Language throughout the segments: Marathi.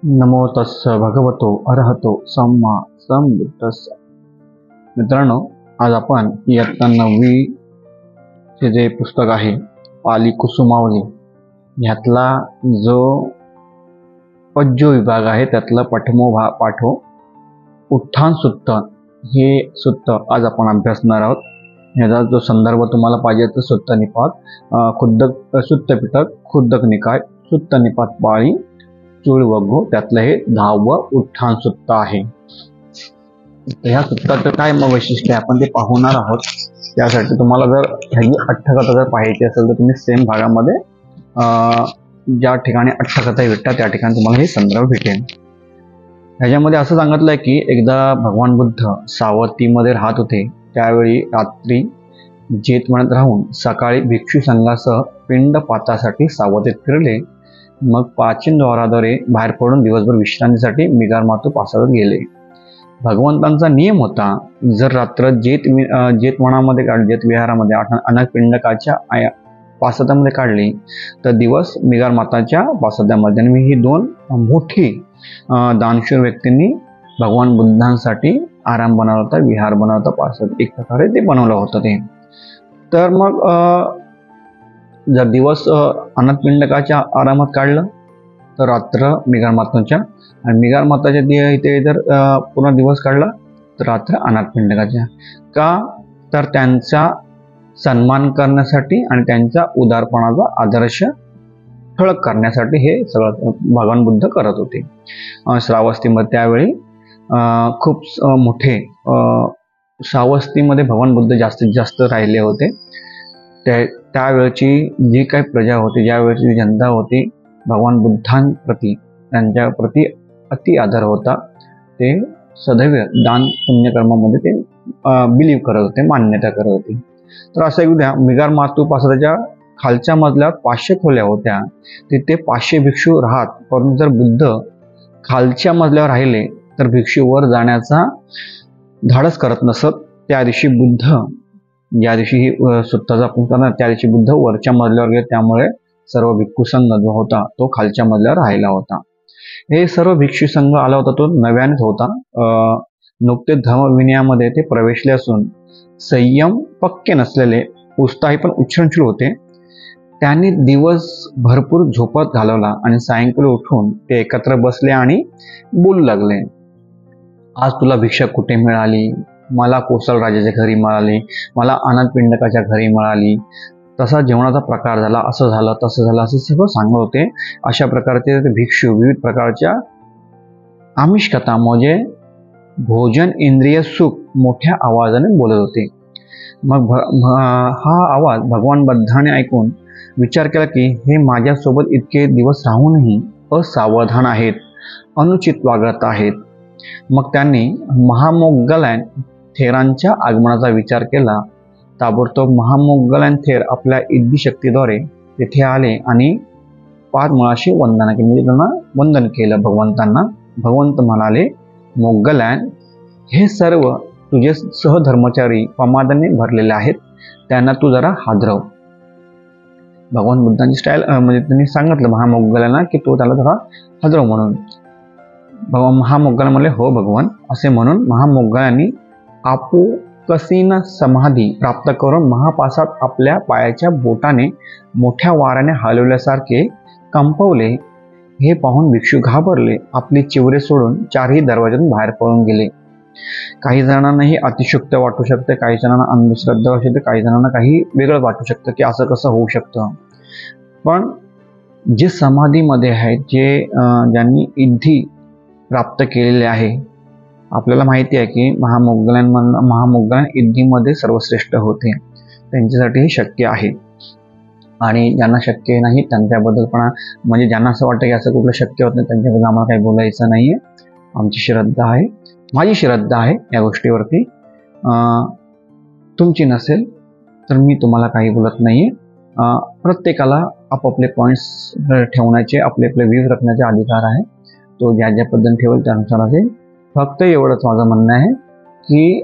नमो तस्स भगवतो अरहतो सम्मा संबुद्धस्स. मित्रांनो, आज आपण इयत्ता 9वी चे जे पुस्तक आहे पाली कुसुमावली ह्यातला जो पद्य विभाग आहे त्यातला पाठो उत्थान सुत्त हे सुत्त आज आपण अभ्यासणार आहोत. ह्याचा जो संदर्भ तुम्हाला पाहिजे तर सुत्त निपात सुत्त पिटक खुद्दक निकाय सुत्त निपात पाळी चूळ वगो त्यातलं हे 10वं उत्थान सुत्त आहे. ह्या सुत्ताचं काय वैशिष्ट्य आहे आपण ते पाहणार आहोत. त्यासाठी तुम्हाला जर ह्याची अठ्ठकथा जर पाहायची असेल तर तुम्ही सेम भागामध्ये ज्या ठिकाणी अठ्ठकथा भेटतात त्या ठिकाणी तुम्हाला हे संदर्भ भेटेल. ह्याच्यामध्ये असं सांगितलंय की एकदा भगवान बुद्ध सावतीमध्ये राहत होते. त्यावेळी रात्री जेत म्हणत राहून सकाळी भिक्षू संघासह पिंडपातासाठी सावतीत फिरले. मग प्राचीनद्वाराद्वारे बाहेर पडून दिवसभर विश्रांतीसाठी मिगारमातू पासावत गेले. भगवंतांचा नियम होता जर रात्र जेतवनामध्ये जेत विहारामध्ये अनेक पिंडकाच्या पासद्यामध्ये काढली तर दिवस मिगारमाताच्या पासद्यामध्ये. आणि ही दोन मोठी दानशूर व्यक्तींनी भगवान बुद्धांसाठी आराम बनवला होता, विहार बनवला होता, पासद एक प्रकारे ते बनवलं होतं ते. तर मग जर दिवस अनाथ पिंडकाच्या आरामात काढलं तर रात्र मिगारमाताच्या, आणि मिगारमाताच्या इथे जर पूर्ण दिवस काढला तर रात्र अनाथ पिंडकाच्या. का तर त्यांचा सन्मान करण्यासाठी आणि त्यांचा उदारपणाचा आदर्श ठळक करण्यासाठी हे सगळं भगवान बुद्ध करत होते. श्रावस्तीमध्ये त्यावेळी खूप मोठे श्रावस्तीमध्ये भगवान बुद्ध जास्तीत जास्त राहिले होते. त्यावेळची जी काही प्रजा होती, ज्यावेळची जनता होती, भगवान बुद्धांप्रती त्यांच्याप्रती अति आदर होता. ते सदैव दान पुण्यकर्मामध्ये ते बिलीव्ह करत होते, मान्यता करत होते. तर असं एक उद्या मिगार मातू पासदाच्या खालच्या मजल्यात 500 खोल्या होत्या. तिथे 500 भिक्षू राहत. परंतु जर बुद्ध खालच्या मजल्यावर राहिले तर भिक्षू वर जाण्याचा धाडस करत नसत. त्या दिवशी बुद्ध ज्या दिवशी ही सुत्ताचा आपण करणार त्या दिवशी बुद्ध वरच्या मजल्यावर गेले. त्यामुळे सर्व भिक्षू संघ जो होता तो खालच्या मजल्यावर राहिला होता. हे सर्व भिक्षू संघ आला होता तो नव्यानेच होता. नुकतेच धर्मविनयामध्ये ते प्रवेशले असून संयम पक्के नसलेले, उत्साही पण उच्छृंखल होते. त्यांनी दिवस भरपूर झोपत घालवला आणि सायंकाळी उठून ते एकत्र बसले आणि बोलू लागले. आज तुला भिक्षा कुठे मिळाली? मला कोसल राजाच्या घरी मिळाली, मला अनाथ पिंडकाच्या घरी मिळाली, तसा जेवणाचा प्रकार झाला, असं झालं तसं झालं, असं सगळं सांगत होते. अशा प्रकारचे भिक्षू विविध प्रकारच्या आमिष कथा म्हणजे भोजन इंद्रिय सुख मोठ्या आवाजाने बोलत होते. मग हा आवाज भगवान बुद्धाने ऐकून विचार केला की हे माझ्यासोबत इतके दिवस राहूनही असावधान आहेत, अनुचित वागत आहेत. मग त्यांनी महामोग्गलायन थेरांच्या आगमनाचा विचार केला. ताबडतोब महामोग्गलायन थेर आपल्या इद्दी शक्तीद्वारे तिथे आले आणि पादमुळाशी वंदना केली, म्हणजे त्यांना वंदन केलं भगवंतांना. भगवंत म्हणाले, मोग्गलायन हे सर्व तुझे सहधर्मचारी प्रमादाने भरलेले आहेत, त्यांना तू जरा हादरव. भगवान बुद्धांची स्टाईल म्हणजे त्यांनी सांगितलं महामोग्गलांना की तो त्याला जरा हादरव म्हणून. महामोग्गला म्हणले हो भगवान. असे म्हणून महामोग्गलांनी आपुकसीन समाधी प्राप्त करून महापासात आपल्या पायाच्या बोटाने मोठ्या वाऱ्याने हलवल्यासारखे कंपवले. हे पाहून भिक्षू घाबरले. आपली चिवरे सोडून चारही दरवाज्यातून बाहेर पळून गेले. काही जणांना ही अतिशुक्त वाटू शकते, काही जणांना अंधश्रद्धा वाटू शकते, काही जणांना काही वेगळं वाटू शकतं की असं कसं होऊ शकतं. पण जे समाधीमध्ये आहेत, जे ज्यांनी इद्धी प्राप्त केलेले आहे, आपल्याला माहिती आहे की महामोग्गलायन इद्दीमध्ये सर्वश्रेष्ठ होते. त्यांच्यासाठी हे शक्य आहे. आणि ज्यांना शक्य नाही त्यांच्याबद्दल पण म्हणजे ज्यांना असं वाटतं की असं कुठलं शक्य होत नाही त्यांच्याबद्दल आम्हाला काही बोलायचं नाहीये. आमची श्रद्धा आहे, माझी श्रद्धा आहे या गोष्टीवरती. तुमची नसेल तर मी तुम्हाला काही बोलत नाहीये. प्रत्येकाला आपापले पॉईंट्स ठेवण्याचे, आपले व्ह्यूज रखण्याचे अधिकार आहे. तो ज्या ज्या पद्धतीने ठेवेल त्यानुसार असेल. फक्त एवढंच माझं म्हणणं आहे की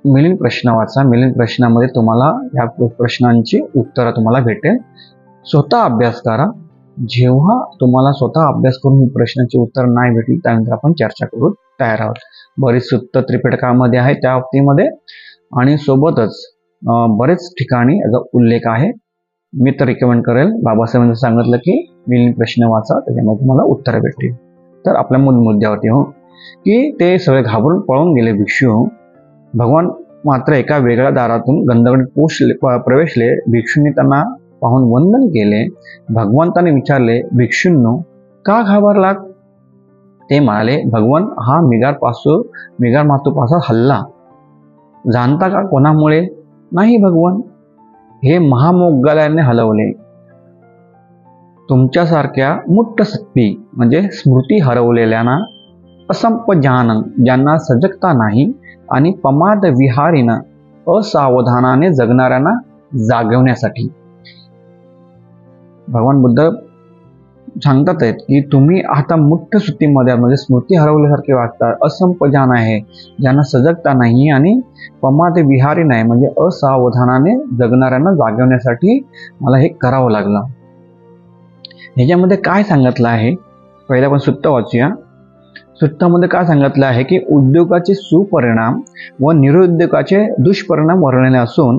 मिलिंद प्रश्न वाचा. मिलिंद प्रश्नामध्ये तुम्हाला या प्रश्नांची उत्तरं तुम्हाला भेटेल. स्वतः अभ्यास करा. जेव्हा तुम्हाला स्वतः अभ्यास करून ही प्रश्नाची उत्तर नाही भेटली त्यानंतर आपण चर्चा करू तयार आहोत. बरीच सूत्र त्रिपिटकामध्ये आहे त्या बाबतीमध्ये आणि सोबतच बरेच ठिकाणी याचा उल्लेख आहे. मी तर रिकमेंड करेल, बाबासाहेबांनी सांगितलं की मिलिंद प्रश्न वाचा, त्याच्यामध्ये तुम्हाला उत्तरं भेटतील. तर आपल्या मूळ मुद्द्यावरती हो की ते सगळे घाबरून पळून गेले भिक्षू. भगवान मात्र एका वेगळ्या दारातून गंधर्वांकडे प्रवेशले. भिक्षूंनी त्यांना पाहून वंदन केले. भगवंताने विचारले, भिक्षूंनो का घाबरलात? ते म्हणाले, भगवान हा मिगार मातूपासून हल्ला जाणता का कोणामुळे? नाही भगवान, हे महामोगलाने हलवले. तुमच्यासारख्या मुट्ट सत्ती म्हणजे स्मृती हरवलेल्यांना, असंपजानन ज्यांना सजगता नाही आणि पमाद विहारीनं असावधानाने जगणाऱ्यांना जागवण्यासाठी. भगवान बुद्ध सांगतात आहेत की तुम्ही आता मुठ्ठ सुट्टीमध्ये म्हणजे स्मृती हरवल्यासारखे वागतात. असंपजान आहे ज्यांना सजगता नाही आणि पमाद विहारी नाही म्हणजे असावधानाने जगणाऱ्यांना जागवण्यासाठी मला हे करावं लागलं. ह्याच्यामध्ये काय सांगितलं आहे? पहिला आपण सुत्त वाचूया. सुत्तामध्ये काय सांगितलं आहे की उद्योगाचे सुपरिणाम व निरुद्योगाचे दुष्परिणाम वर्णले असून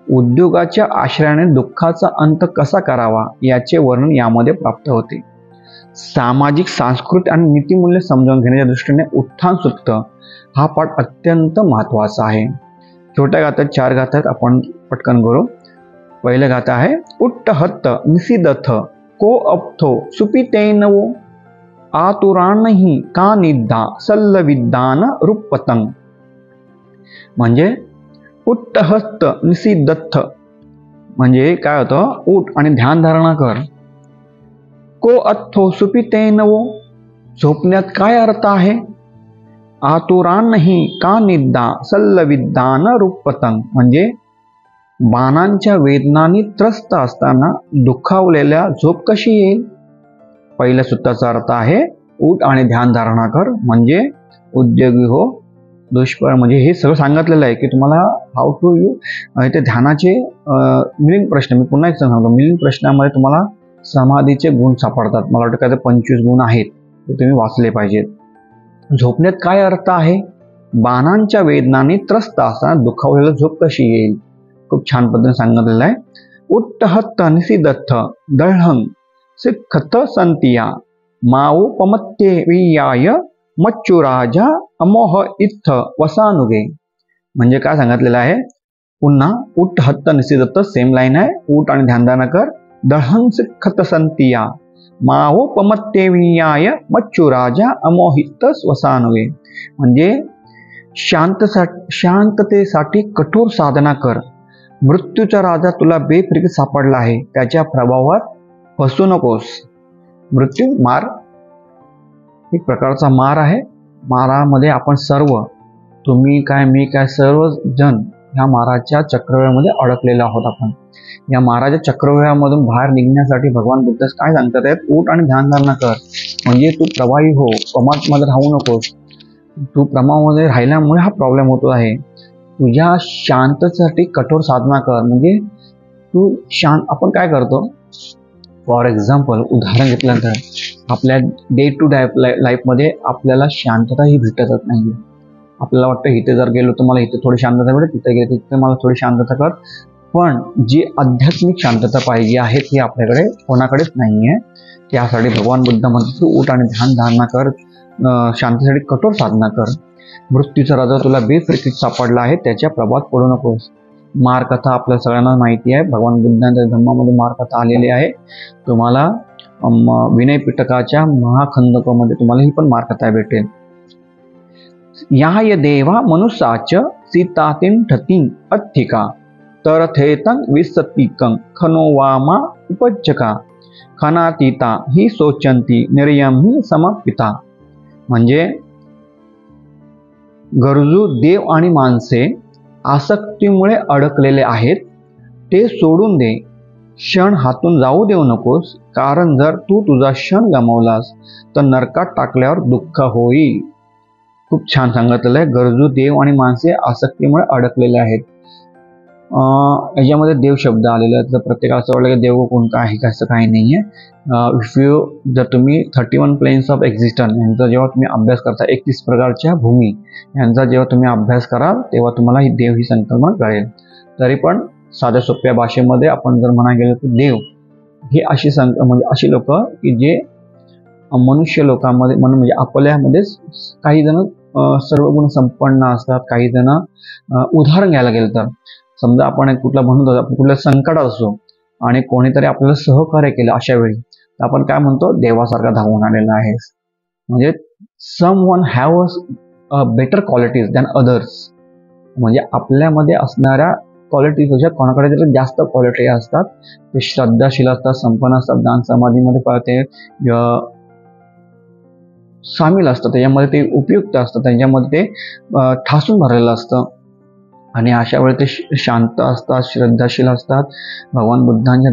उद्योगाच्या आश्रयाने दुःखाचा अंत कसा करावा याचे वर्णन यामध्ये प्राप्त होते. सामाजिक, सांस्कृतिक आणि नीतिमूल्य समजावून घेण्याच्या दृष्टीने उत्थान सुत्त हा पाठ अत्यंत महत्वाचा आहे. छोट्या गाथ्यात 4 गाथ्यात आपण पटकन करू. पहिलं गाथा आहे, उट्ट हत्त निसिदथ को अप्थो सुपितेनवो आतुरानही का निद्धा सल्लविद्दान रूपतंग. म्हणजे उट्टहस्त निसिदत्थ म्हणजे काय होतं? उठ आणि ध्यान धारणा कर. को अथो सुपितेनवो झोपण्यात काय अर्थ आहे? आतुरानही का निद्दा सल्लविद्दान रूपतंग म्हणजे बाणांच्या वेदनांनी त्रस्त असताना दुखावलेल्या झोप कशी येईल? पहिल्या सूत्राचा अर्थ आहे उठ आणि ध्यान धारणा कर म्हणजे उद्योगी हो. दुष्पर म्हणजे हे सगळं सांगितलेलं आहे की तुम्हाला हाऊ टू यू. इथे ध्यानाचे मिलिंद प्रश्न मी पुन्हा एक सांगतो. मिलिंद प्रश्नामध्ये तुम्हाला समाधीचे गुण सापडतात. मला वाटतं काय 25 गुण आहेत ते तुम्ही वाचले पाहिजेत. झोपण्यात काय अर्थ आहे? बाणांच्या वेदनांनी त्रस्त असताना दुखावलेला झोप कशी येईल? खूप छान पद्धतीने सांगितलेलं आहे. उट्टहत्त निसिदत्थ दळहंग सिखत संतिया माओपमत्ये वियाय मच्चुराजा अमोह इत्थ वसानुगे. म्हणजे काय सांगितलेलं आहे? पुन्हा उठ हत्त निसिदत्त सेम लाईन आहे. उठ आणि ध्यानधारणा कर. दळहंग सिखत संतिया माओपमत्ये वियाय मच्चुराजा अमोहित वसानुगे म्हणजे शांततेसाठी कठोर साधना कर. मृत्यूचा राजा तुला बेफिकीर सापडला आहे, त्याच्या प्रभावात फसू नकोस. मृत्यू मार एक प्रकारचा मार आहे. मारामध्ये आपण सर्व, तुम्ही काय मी काय, सर्व जण ह्या माराच्या चक्रव्यूहामध्ये अडकलेलो आहोत. आपण या माराच्या चक्रव्यूहामधून बाहेर निघण्यासाठी भगवान बुद्ध काय सांगतात आहेत? उठ आणि ध्यानधारणा कर म्हणजे तू प्रवाही हो, प्रमादमध्ये राहू नकोस. तू प्रमादामध्ये राहिल्यामुळे हा प्रॉब्लेम होतो आहे. तुझ्या शांततेसाठी कठोर साधना कर म्हणजे तू शांत. आपण काय करतो? फॉर एक्झाम्पल उदाहरण घेतल्यानंतर आपल्या डे टू डे लाईफमध्ये आपल्याला शांतता ही भेटतच नाही. आपल्याला वाटतं इथे जर गेलो तर मला इथे थोडी शांतता भेटेल, तिथे गेलो तिथे मला थोडी शांतता कर. पण जी आध्यात्मिक शांतता पाहिजे आहे ती आपल्याकडे कोणाकडेच नाही आहे. त्यासाठी भगवान बुद्ध म्हणतात तू उठ आणि ध्यान धारणा कर, शांतीसाठी कठोर साधना कर. मृत्यूचा राजा तुला बेफिकीर सापडला आहे, त्याच्या प्रभावात पडू नकोस. मारकथा आपल्या सगळ्यांना माहिती आहे. भगवान बुद्धांच्या धम्मामध्ये मारकथा आलेली आहे. तुम्हाला विनय पिटकाच्या महाखंडकामध्ये तुम्हाला ही पण मारकथा भेटेल. याय देवा मनुष्याच सीतातीन ठतीन अत्थिका तरथेतं विसतिकं खनोवामा उपज्जका खनातीता ही सोचंती निर्यम ही समपिता. म्हणजे गरजू देव आणि माणसे आसक्तीमुळे अडकलेले आहेत, ते सोडून दे. क्षण हातून जाऊ देऊ नकोस, कारण जर तू तुझा क्षण गमावलास तर नरकात टाकल्यावर दुःख होईल. खूप छान सांगितलेलं आहे. गरजू देव आणि माणसे आसक्तीमुळे अडकलेले आहेत याच्यामध्ये देव शब्द आलेला आहे. तर प्रत्येकाला असं वाटलं की देव कोणता आहे का, असं काही नाही आहे. इफ यू जर तुम्ही 31 प्लेन्स ऑफ एक्झिस्टन्स यांचा जेव्हा तुम्ही अभ्यास करता, 31 प्रकारच्या भूमी यांचा जेव्हा तुम्ही अभ्यास कराल तेव्हा तुम्हाला ही देव ही संकल्पना कळेल. तरी पण साध्या सोप्या भाषेमध्ये आपण जर म्हणा गेलं तर देव ही अशी म्हणजे अशी लोक की जे मनुष्य लोकांमध्ये म्हणजे आपल्यामध्येच काही जण सर्व गुण संपन्न असतात. काही जण उदाहरण घ्यायला गेलं तर समजा आपण कुठला म्हणतो आपण कुठल्या संकटात असो आणि कोणीतरी आपल्याला सहकार्य केलं, अशा वेळी तर आपण काय म्हणतो, देवासारखा धावून आलेला आहे. म्हणजे someone have a better qualities than others. म्हणजे आपल्यामध्ये असणाऱ्या क्वालिटीपेक्षा कोणाकडे जास्त क्वालिटी असतात. ते श्रद्धाशील असतात, संपन्न असतात, दान समाधीमध्ये ते सामील असतं, त्याच्यामध्ये ते उपयुक्त असतं, त्यांच्यामध्ये ते ठासून भरलेलं असतं. आणि अशा वेळी ते शांत असतात, श्रद्धाशील असतात. भगवान बुद्धांच्या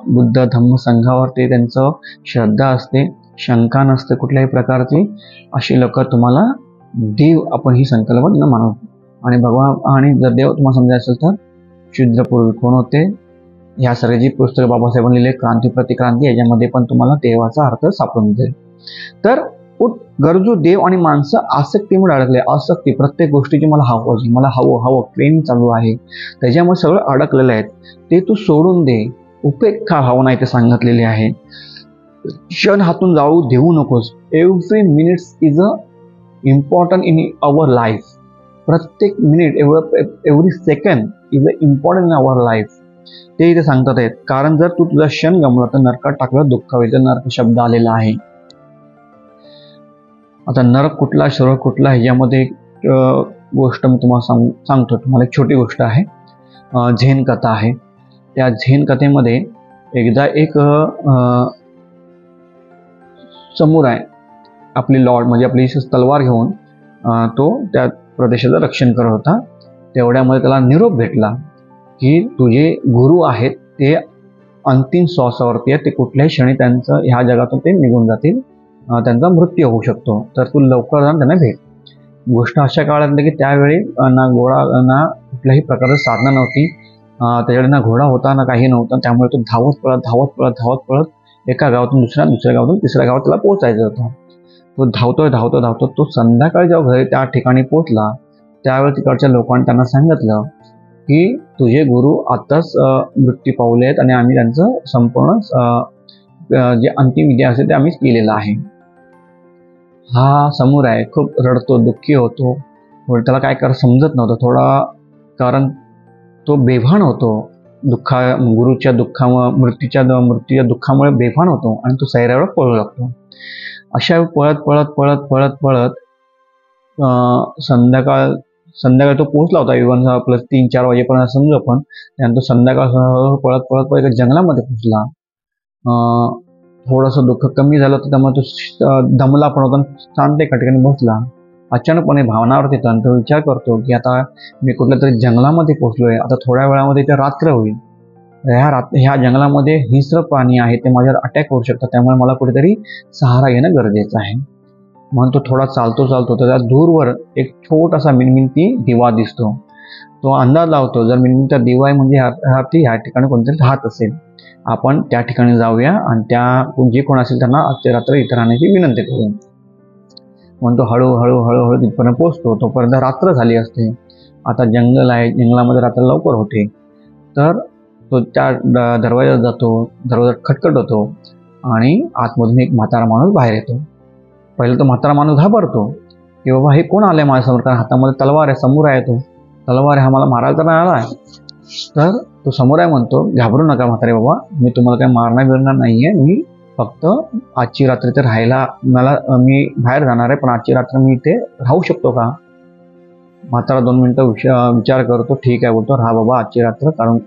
बुद्ध धम्म संघावर ते त्यांचं श्रद्धा असते, शंका नसते कुठल्याही प्रकारची. अशी लोक तुम्हाला देव आपण ही संकल्पना मानतो. आणि भगवान आणि जर देव तुम्हाला समजायचं असेल तर शूद्रपूर्वी कोण होते, ह्या सगळ्याची पुस्तकं बाबासाहेबांनी लिहिले, क्रांती प्रतिक्रांती, याच्यामध्ये पण तुम्हाला देवाचा अर्थ सापडून जाईल. तर गरजू देव आणि माणसं आसक्तीमुळे अडकले. आसक्ती, प्रत्येक गोष्टीची मला हवं ट्रेन चालू आहे, त्याच्यामुळे सगळं अडकलेलं आहे. ते तू सोडून दे, उपेक्षा भावना इथे सांगितलेली आहे. क्षण हातून जाऊ देऊ नकोस. Every minutes is a important in our life. प्रत्येक मिनिट, every second is a important in our life. ते इथे सांगतात आहेत. कारण जर तू तुझा क्षण गमला तर नरकात टाकलं दुःख होईल. नरक शब्द आलेला आहे. आता नरक कुठला, स्वर्ग कुठला, ह्याच्यामध्ये एक गोष्ट मी तुम्हाला सांगतो. तुम्हाला एक छोटी गोष्ट आहे. झेन कथा आहे. त्या झेन कथेमध्ये एकदा एक समुराय आपली लॉर्ड म्हणजे आपली तलवार घेऊन तो त्या प्रदेशाचं रक्षण करत होता. तेवढ्यामध्ये त्याला निरोप भेटला की तुझे गुरु आहेत ते अंतिम श्वासावरती आहेत, ते कुठल्याही क्षणी त्यांचं ह्या जगातून ते निघून जातील, त्यांचा मृत्यू होऊ शकतो, तर तू लवकर जाऊन त्यांना भेट. गोष्ट अशा काळात की त्यावेळी ना घोडा ना कुठल्याही प्रकारचं साधनं नव्हती, त्याच्याकडे ना घोडा होता ना काही नव्हतं. त्यामुळे तो धावत पळत एका गावातून दुसऱ्या गावातून तिसऱ्या गावात त्याला पोहोचायचं होतं. तो धावतो. तो संध्याकाळी जेव्हा घरी त्या ठिकाणी पोहोचला त्यावेळी तिकडच्या लोकांनी त्यांना सांगितलं की तुझे गुरु आताच मृत्यू पावले आहेत आणि आम्ही त्यांचं संपूर्ण जे अंतिम विधी असेल ते आम्हीच केलेलं आहे. हा समुराय खूप रडतो, दुःखी होतो. त्याला काय समजत नव्हतं थोडा, कारण तो बेभान होतो. गुरुच्या दुःखामुळे, मृत्यूच्या दुःखामुळे बेभान होतो आणि तो सैरावर पळू लागतो. अशा पळत संध्याकाळ तो पोहोचला होता. इव्हन प्लस 3-4 वाजेपर्यंत समजू आपण. त्यानंतर संध्याकाळ पळत एका जंगलामध्ये पोहोचला. थोडंसं दुःख कमी झालं होतं, त्यामुळे तो दमला पण होता, शांत एका ठिकाणी बसला. अचानकपणे भावनावरती येतो आणि तो विचार करतो की आता मी कुठल्या तरी जंगलामध्ये पोहोचलोय, आता थोड्या वेळामध्ये इथे रात्र होईल. ह्या जंगलामध्ये हिंस्र प्राणी आहे, ते माझ्यावर अटॅक करू शकतात, त्यामुळे मला कुठेतरी सहारा घेणं गरजेचं आहे. म्हणून तो थोडा चालतो तर त्या दूरवर एक छोटासा मिणमिणती दिवा दिसतो. तो अंदाज लावतो जर मिणमिणता दिवा आहे म्हणजे ह्या ठिकाणी कोणतरी राहत असेल, आपण त्या ठिकाणी जाऊया आणि त्या जे कोण असेल त्यांना आजच्या रात्र इतर राहण्याची विनंती करू. म्हणून तो हळूहळू तिथपर्यंत पोहोचतो. तोपर्यंत रात्र झाली असते. आता जंगल आहे, जंगलामध्ये रात्र लवकर होते. तर तो त्या दरवाजात जातो, दरवाजा खटखट होतो आणि आतमधून एक म्हातारा माणूस बाहेर येतो. पहिला तो म्हातारा माणूस घाबरतो की बाबा हे कोण आलंय माझ्यासमोर, कारण हातामध्ये तलवार आहे, समुराय आहे. तो तलवार आहे, हा मला मारायला तर नाही आलाय. तर तो समुराय म्हणतो घाबरू नका म्हातारे बाबा, मी तुम्हाला काही मारणार नाहीये, मी फक्त आजची रात्र इथे राहायला, मी बाहेर जाणार आहे, पण आजची रात्र मी इथे राहू शकतो का? म्हातारा 2 मिनिटं विचार करतो. ठीक आहे बोलतो, राहा बाबा आजची रात्र, कारण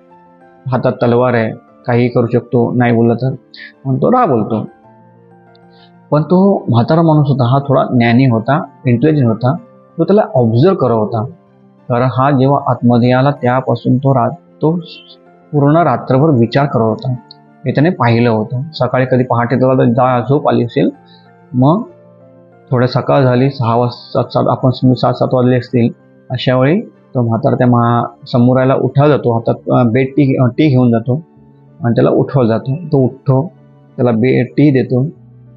हातात तलवार आहे, काही करू शकतो, नाही बोललं तर. म्हणतो राहा बोलतो. पण तो म्हातारा माणूस होता, हा थोडा ज्ञानी होता, इंटेलिजंट होता. तो त्याला ऑब्झर्व करत होता. कारण हा जेव्हा आतमध्ये आला त्यापासून तो पूर्ण रात्रभर विचार करत होता. हे त्याने पाहिलं होतं. सकाळी कधी पहाटे त्याला झोप आली असेल, मग थोडं सकाळ झाली, 6 वाजता, आपण 7-7 वाजले असतील, अशा वेळी तो म्हातारा त्या समुरायला उठावला जातो, हातात टी घेऊन जातो आणि त्याला उठवला जातो. तो उठतो, त्याला टी देतो.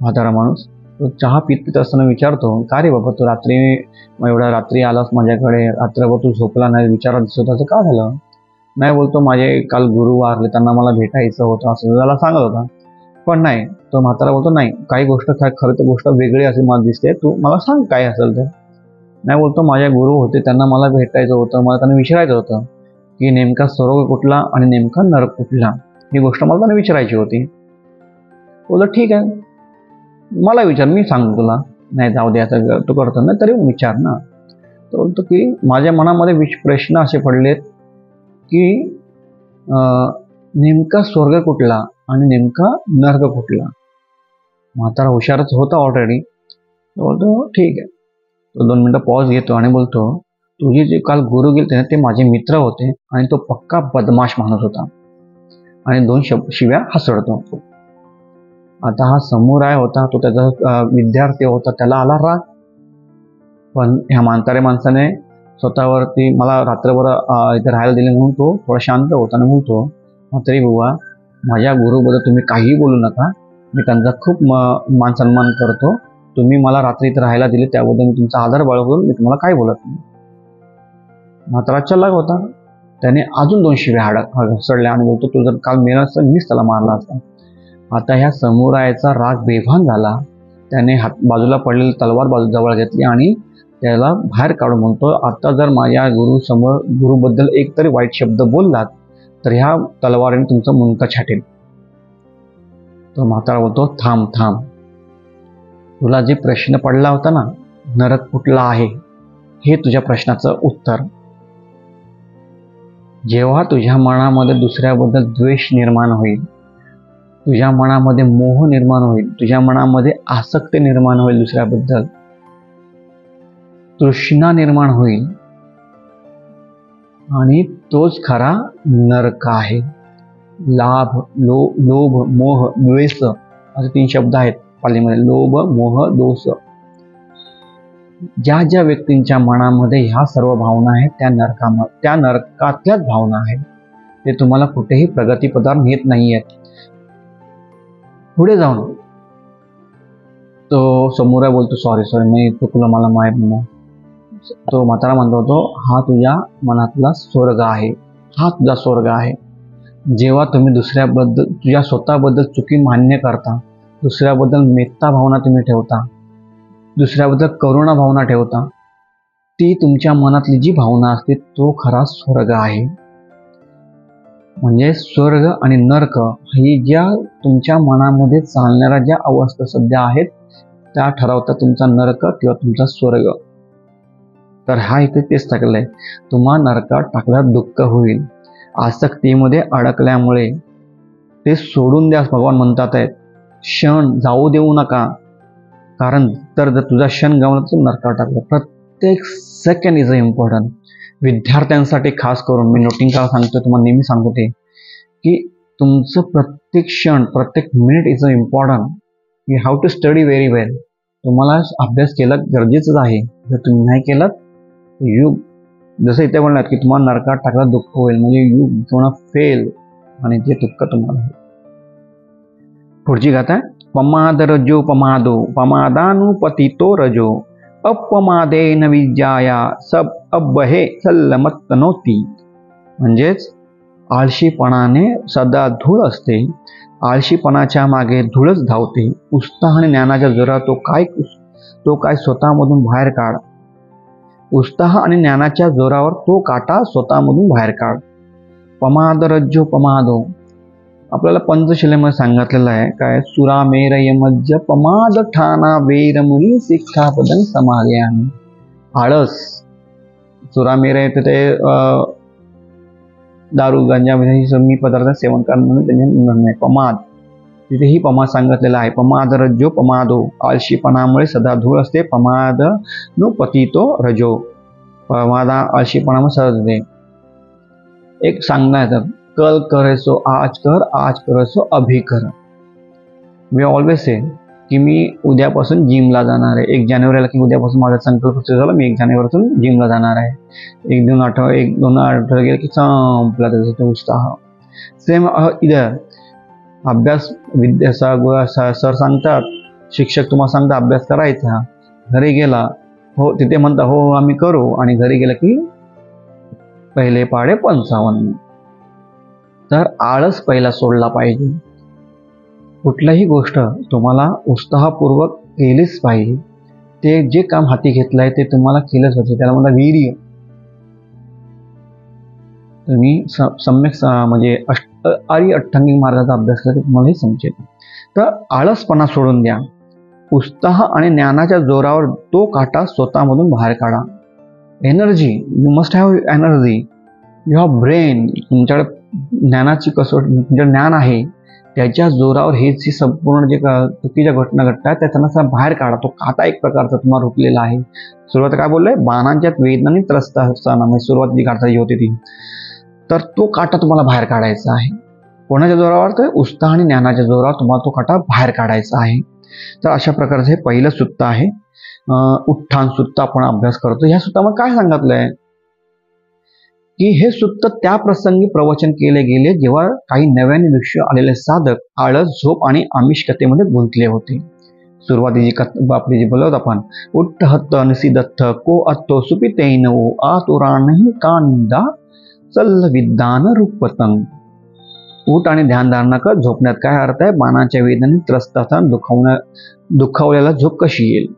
म्हातारा माणूस तो चहा पित असताना विचारतो, का रे बाबा, तू एवढ्या रात्री आलास माझ्याकडे, रात्रभर तू झोपला नाही, विचारात दिसत होतं, का झालं? नाही बोलतो, माझे काल गुरु वारले, त्यांना मला भेटायचं होतं असं त्याला सांगत होता. पण नाही, तो म्हातारा बोलतो, नाही, काही गोष्ट खरं तर गोष्ट वेगळी असे मला दिसते, तू मला सांग काय असेल ते. नाही बोलतो, माझे गुरु होते, त्यांना मला भेटायचं होतं, मला त्यांना विचारायचं होतं की नेमका स्वर्ग कुठला आणि नेमका नरक कुठला, ही गोष्ट मला त्यांना विचारायची होती. बोलतो ठीक आहे, मला विचार, मी सांगतो तुला. नाही जाऊ दे, आता तो करतो ना, तरी विचार ना. तो बोलतो की माझ्या मनामध्ये प्रश्न असे पडलेत की नेमका स्वर्ग कुठला आणि नेमका नर्क कुठला. म्हातारा हुशारच होता ऑलरेडी. बोलतो ठीक आहे. तो 2 मिनिटं पॉज घेतो आणि बोलतो, तुझे जे काल गुरु गेले ना, ते माझे मित्र होते आणि तो पक्का बदमाश माणूस होता. आणि 2 शिव्या हसडतो. आता हा समुराय होता, तो त्याचा विद्यार्थी होता, त्याला आला राग. पण ह्या म्हाताऱ्या माणसाने स्वतःवरती मला रात्रभर इथे राहायला दिले म्हणून तो थोडा शांत होता आणि म्हणतो, म्हातारी बुवा, माझ्या गुरुबद्दल तुम्ही काहीही बोलू नका, मी त्यांचा खूप मान सन्मान करतो, तुम्ही मला रात्री इथे राहायला दिले त्याबद्दल मी तुमचा आदर बाळगून मी तुम्हाला काय बोलत नाही. म्हातारा चलाक होता, त्याने अजून 2 शिव्या हसडल्या आणि बोलतो, तू जर काल मेला असता मीच त्याला मारला असता. आता ह्या समुरायाचा राग बेभान झाला. त्याने बाजूला पडलेली तलवार जवळ घेतली आणि त्याला बाहेर काढून म्हणतो, आता जर माझ्या गुरुबद्दल एक तरी वाईट शब्द बोललात तर ह्या तलवारीने तुमचं मुंडकं छाटेल. तो म्हातारा बोलतो, थांब थांब, तुला जे प्रश्न पडला होता ना, नरक कुठला आहे, हे तुझ्या प्रश्नाचं उत्तर. जेव्हा तुझ्या मनामध्ये दुसऱ्याबद्दल द्वेष निर्माण होईल, तुझ्या मनामध्ये मोह निर्माण होईल, तुझ्या मनामध्ये आसक्ती निर्माण होईल, दुसऱ्याबद्दल तृष्णा निर्माण होईल, आणि तोच खरा नरक आहे. लोभ, मोह, द्वेष असे 3 शब्द आहेत पालीमध्ये. लोभ, मोह, दोष. ज्या ज्या व्यक्तींच्या मनामध्ये ह्या सर्व भावना आहेत, त्या नरकातल्याच भावना आहेत. ते तुम्हाला कुठेही प्रगतीपदावर नेत नाहीयेत. पुढे जाऊन तो समुराय बोलतो, सॉरी मी चुकलं, मला माहीत नाही. तो म्हातारा म्हणतो होतो, हा तुझ्या मनातला स्वर्ग आहे, हा तुझा स्वर्ग आहे. जेव्हा तुम्ही तुझ्या स्वतःबद्दल चुकी मान्य करता, दुसऱ्याबद्दल मेत्ता भावना तुम्ही ठेवता, दुसऱ्याबद्दल करुणा भावना ठेवता, ती तुमच्या मनातली जी भावना असते तो खरा स्वर्ग आहे. म्हणजे स्वर्ग आणि नरक ही ज्या तुमच्या मनामध्ये चालणाऱ्या ज्या अवस्था सध्या आहेत, त्या ठरवतात तुमचा नरक किंवा तुमचा स्वर्ग. तर हा इथे तेच टाकलंय, तुम्हा नरकात टाकल्यावर दुःख होईल. आसक्तीमध्ये अडकल्यामुळे ते सोडून द्या, भगवान म्हणतात आहेत. क्षण जाऊ देऊ नका, कारण जर तुझा क्षण गमावला तर नरकात टाकलं. प्रत्येक सेकंड इज इम्पॉर्टंट. विद्यार्थ्यांसाठी खास करून मी नोटिंग करायला सांगतो, तुम्हाला नेहमी सांगतो ते, की तुमचं प्रत्येक क्षण, प्रत्येक minute is important. You have to study very well. तुम्हाला अभ्यास केला गरजेचंच आहे. जर तुम्ही नाही केलं, जसं इथे म्हणलात की तुम्हाला नरकात टाकला दुःख होईल, म्हणजे यू गोना फेल, आणि ते दुःख तुम्हाला होईल. पुढची गाथा आहे, पमाद रजो पमादो पमादानुपतितो रजो अपमादेन विद्याया सब अब्बहे सल्लमत्तनोती. म्हणजेच आळशीपणाने सदा धूळ असते, आळशीपणाच्या मागे धूळच धावते. उत्साह आणि ज्ञानाच्या जोरात तो काय स्वतःमधून बाहेर काढ. उत्साह आणि ज्ञानाच्या जोरावर तो काटा स्वतःमधून बाहेर काढ. पमाद रज्जो पमादो आपल्याला पंचशिलेमध्ये सांगितलेलं आहे, काय, सुरामेर यमज्ज पमाद ठाणा वेरमुळी शिक्षापदन समार्यामी. आळस, सुरामेर येते ते दारू, गांजा मी पदार्थ सेवन करणं त्यांनी पमाद, तिथेही पमाद सांगितलेला आहे. पमाद रज्जो पमादो, आळशीपणामुळे सदा धूळ असते. पमाद नो पतितो रजो, पमादा आळशीपणामुळे सदा. एक सांगणं आहे, कल करे सो आज कर, आज करे सो अभी कर. वी ऑलवेज से की मी उद्यापासून जिमला जाणार आहे. 1 जानेवारीला की उद्यापासून माझा संकल्प झाला, मी 1 जानेवारीपासून जिमला जाणार आहे. 1-2 आठवडे गेले की संपला त्याचा तो उत्साह. सेम इधर अभ्यास सर सांगतात, शिक्षक तुम्हाला सांगता अभ्यास करायचा, घरी गेला हो तिथे म्हणता हो आम्ही करू, आणि घरी गेला की पहिले पाढे 55. तर आळस पहिला सोडला पाहिजे. कुठलीही गोष्ट तुम्हाला उत्साहपूर्वक केलीच पाहिजे. ते जे काम हाती घेतलंय ते तुम्हाला केलंच पाहिजे. त्याला म्हणतात वीर्य. तुम्ही सम्यक म्हणजे आर्य अष्टांगिक मार्गाचा अभ्यास केला तर तुम्हाला हे समजेल. तर आळसपणा सोडून द्या. उत्साह आणि ज्ञानाच्या जोरावर तो काटा स्वतःमधून बाहेर काढा. Energy, you must have energy. You have brain. तुमच्याकडे ज्ञानाची कसोटी, तुमचं ज्ञान आहे त्याच्या जोरावर हे जी संपूर्ण जे चुकीच्या घटना घडतात त्याच्यानं बाहेर काढा. तो काटा एक प्रकारचा तुम्हाला रुतलेला आहे. सुरुवात काय बोललोय, बाणांच्या वेदनांनी त्रस्त असताना, म्हणजे सुरुवात जी काढता होती ती, तर तो काटा तुम्हाला बाहेर काढायचा आहे. कोणाच्या जोरावर, तर उत्साह आणि ज्ञानाच्या जोरावर तुम्हाला तो काटा बाहेर काढायचा आहे. तर अशा प्रकारचं हे पहिलं सूत्र आहे. उत्थान सूत्र आपण अभ्यास करतो. ह्या सूत्रामध्ये काय सांगितलंय की हे सूत्र त्या प्रसंगी प्रवचन केले गेले जेव्हा काही नव्याने भिक्षू आलेले साधक आळस, झोप आणि आमिषकतेमध्ये गुंतले होते. सुरुवातीची आपली जी बोलत आपण, उठ्ठ हत्त निसिदत्थ को अत्तो सुपितैनवो आतुरानहि कांदा चल्ल विद्यान रूपतंग. उठ आणि ध्यान धारणा कर. झोपण्यात काय अर्थ आहे, बाणाच्या वेदनेने त्रस्त असताना दुखावलेला झोप कशी येईल.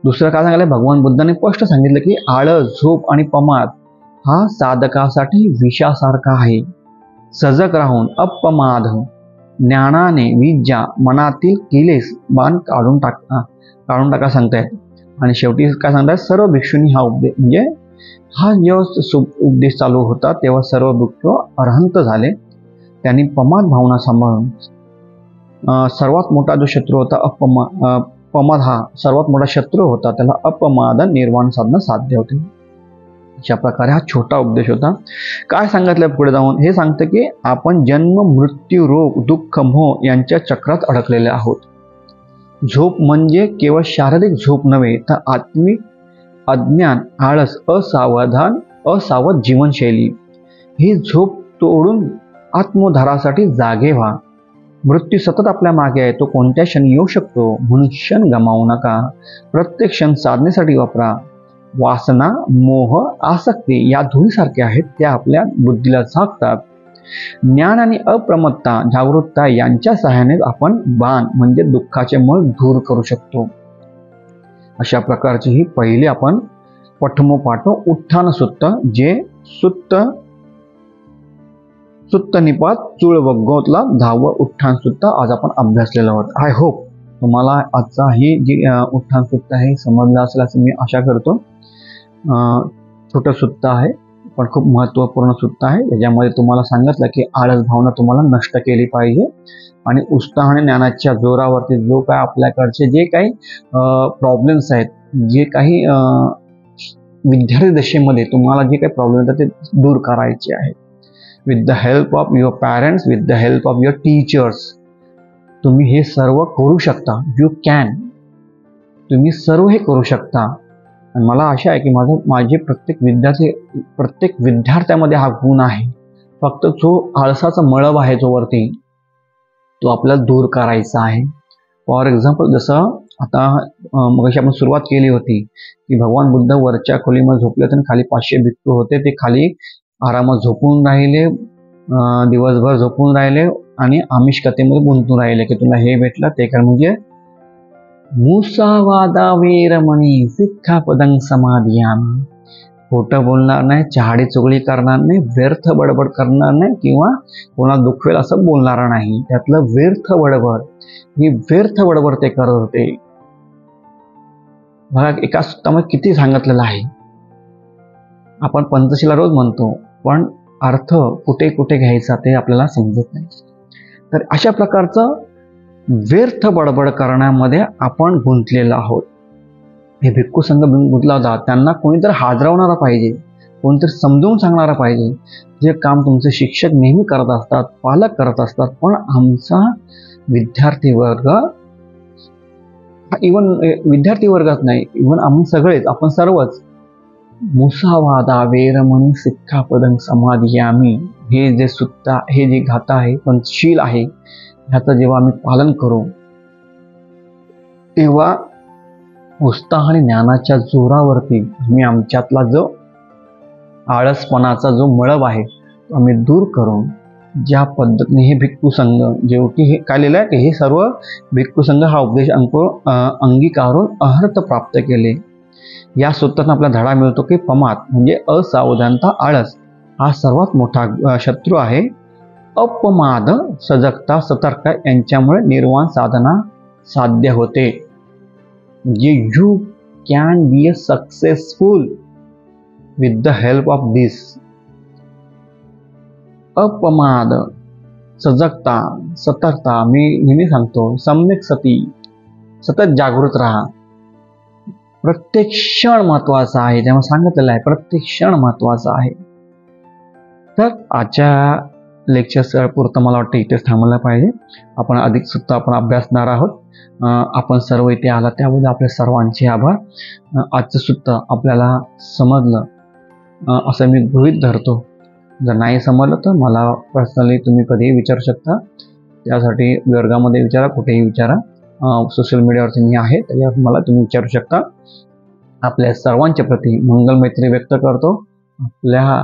दुसरं काय सांगितलं, भगवान बुद्धाने स्पष्ट सांगितलं की आळस, झोप आणि प्रमाद हा साधकासाठी विषासारखा आहे. सजग राहून अपमाद ज्ञानाने विद्या मनातील केलेस बाण काढून टाका सांगतायत. आणि शेवटी काय सांगतायत, सर्व भिक्षूंनी हा उपदेश, म्हणजे हा जेव्हा उपदेश चालू होता तेव्हा सर्व भिक्षू अरहंत झाले. त्यांनी प्रमाद भावना सांभाळून, सर्वात मोठा जो शत्रू होता प्रमाद हा सर्वात मोठा शत्रू होता, त्याला अपमाद निर्वाण साधणं साध्य होते. अशा प्रकारे हा छोटा उपदेश होता. काय सांगितलं पुढे जाऊन, हे सांगतं की आपण जन्म, मृत्यू, रोग, दुःख, मोह यांच्या चक्रात अडकलेले आहोत. झोप म्हणजे केवळ शारीरिक झोप नव्हे तर आत्मिक अज्ञान, आळस, असावध जीवनशैली. ही झोप तोडून आत्मोद्धारासाठी जागे व्हा. मृत्यू सतत आपल्या मागे आहे, तो कोणत्या क्षणी येऊ शकतो, म्हणून क्षण गमावू नका. प्रत्येक क्षण साधनेसाठी वापरा. वासना, मोह, आसक्ती या धुळीसारख्या आहेत, त्या आपल्या बुद्धीला झाकतात. ज्ञान आणि अप्रमत्ता, जागरूकता यांच्या सहाय्याने आपण बाण म्हणजे दुःखाचे मळ दूर करू शकतो. अशा प्रकारची ही पहिली आपण पठमोपाठ उत्थान सूत्र, जे सुत्त निपात चूळवगोतला 10वं उत्थान सूत्र आज आपण अभ्यासलेलं आहोत. आय होप तुम्हाला आजचा ही जी उत्थान सूत्र आहे समजलं असेल असं मी आशा करतो. छोटं सूत्र आहे पण खूप महत्त्वपूर्ण सूत्र आहे. याच्यामध्ये तुम्हाला सांगितलं की आळस भावना तुम्हाला नष्ट केली पाहिजे आणि उत्साह आणि ज्ञानाच्या जोरावरती जो काय आपल्याकडचे जे काही प्रॉब्लेम्स आहेत, जे काही विद्यार्थी दशेमध्ये तुम्हाला जे काही प्रॉब्लेम येतात ते दूर करायचे आहेत. With the help of your parents, with the help of your teachers, तुम्ही हे सर्व करू शकता. You can. तुम्ही सर्व हे करू शकता. आणि मला आशा आहे की माझे प्रत्येक विद्यार्थ्यामध्ये हा गुण आहे. फक्त जो आळसाचा मळब आहे जो वरती, तो आपल्याला दूर करायचा आहे. फॉर एक्झाम्पल, जसं आता मगाशी आपण सुरुवात केली होती की भगवान बुद्ध वरच्या खोलीमध्ये झोपले होते आणि खाली 500 भिक्खू होते. ते खाली आरामात झोपून राहिले, दिवसभर झोपून राहिले आणि आमिषकतेमध्ये गुंतून राहिले की तुला हे भेटलं ते कर. म्हणजे मुसावादा वेरमणी सिक्खापदं समादियामि. खोटं बोलणार नाही, चहाडी चुगली करणार नाही, व्यर्थ बडबड करणार नाही किंवा कोणाला दुखवेल असं बोलणार नाही. त्यातलं व्यर्थ बडबड, ही व्यर्थ बडबड ते करत होते. बघा एका सूत्रामध्ये किती सांगितलेलं आहे. आपण पंचशीला रोज म्हणतो पण अर्थ कुठे कुठे घ्यायचा ते आपल्याला समजत नाही. तर अशा प्रकारचं व्यर्थ बडबड करण्यामध्ये आपण गुंतलेलो आहोत. हे भिक्खू संघ गुंतला होता. त्यांना कोणीतरी हादरवणारा पाहिजे, कोणीतरी समजावून सांगणारा पाहिजे. जे काम तुमचे शिक्षक नेहमी करत असतात, पालक करत असतात, पण आमचा विद्यार्थी वर्ग इवन विद्यार्थी वर्गात नाही, इवन आम्ही सगळेच, आपण सर्वच मुसावादा वेरमणी सिक्खापदं समादियामी, हे जे सुत्ता, हे जे गाथा आहे, पंचशील आहे, ह्याचं जेव्हा आम्ही पालन करू तेव्हा उत्साह आणि ज्ञानाच्या जोरावरती आम्ही आमच्यातला जो आळसपणाचा जो मळब आहे तो आम्ही दूर करून ज्या पद्धतीने हे भिक्खू संघ, जे की हे काय लिहिलं आहे की हे सर्व भिक्खू संघ हा उपदेश अंगीकारून अहर्थ प्राप्त केले. या सूत्रातून आपला धडा मिळतो की पमाद म्हणजे असावधानता, आळस हा सर्वात मोठा शत्रू आहे. अपमाद, सजगता, सतर्कता यांच्यामुळे निर्वाण साधना साध्य होते. म्हणजे you can be a successful with the help of this. अपमाद, सजगता, सतर्कता, मी नेहमी सांगतो सम्यक सती, सतत जागृत राहा. प्रत्येक क्षण महत्वाचा आहे, तेव्हा सांगितलेलं आहे प्रत्येक क्षण महत्वाचा आहे. तर आजच्या लेक्चर पुरतं मला वाटतं इथेच थांबवलं पाहिजे. आपण अधिक सुद्धा आपण अभ्यासणार आहोत. आपण सर्व इथे आला त्याबद्दल आपल्या सर्वांचे आभार. आजचं सुद्धा आपल्याला समजलं असं मी गृहीत धरतो. जर नाही समजलं तर मला पर्सनली तुम्ही कधीही विचारू शकता. त्यासाठी वर्गामध्ये विचारा, कुठेही विचारा. सोशल मीडियावरती मी आहे, त्याच्यावर मला तुम्ही विचारू शकता. आपल्या सर्वांच्या प्रती मंगलमैत्री व्यक्त करतो. आपल्या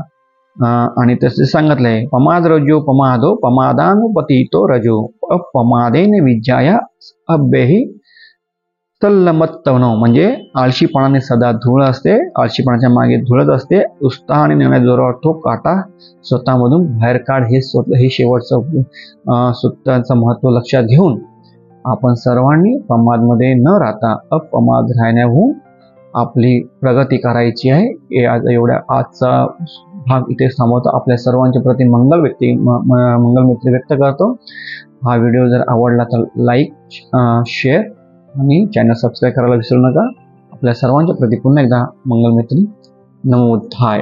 आणि तसे सांगितले आहे पमाद रजो पमादो पमादानुपतितो रजो अपमादेन विद्याया अभ्यही तल्लमत्तवनो, म्हणजे आळशीपणाने सदा धूळ असते, आळशीपणाच्या मागे धुळत असते. उत्साह आणि निर्णय जोरावर तो काटा स्वतःमधून बाहेर काढ. हे शेवटचं सूत्रांचं महत्त्व लक्षात घेऊन आपण सर्वांनी पमादमध्ये न राहता अपमाद राहण्याहून आपली प्रगती करायची आहे. एवढ्या आजचा भाग इथे थांबवतो. आपल्या सर्वांच्या प्रती मंगलमैत्री व्यक्त करतो. हा व्हिडिओ जर आवडला तर लाईक, शेअर आणि चॅनल सबस्क्राईब करायला विसरू नका. आपल्या सर्वांच्या प्रती पुन्हा एकदा मंगलमैत्री. नमो बुद्धाय.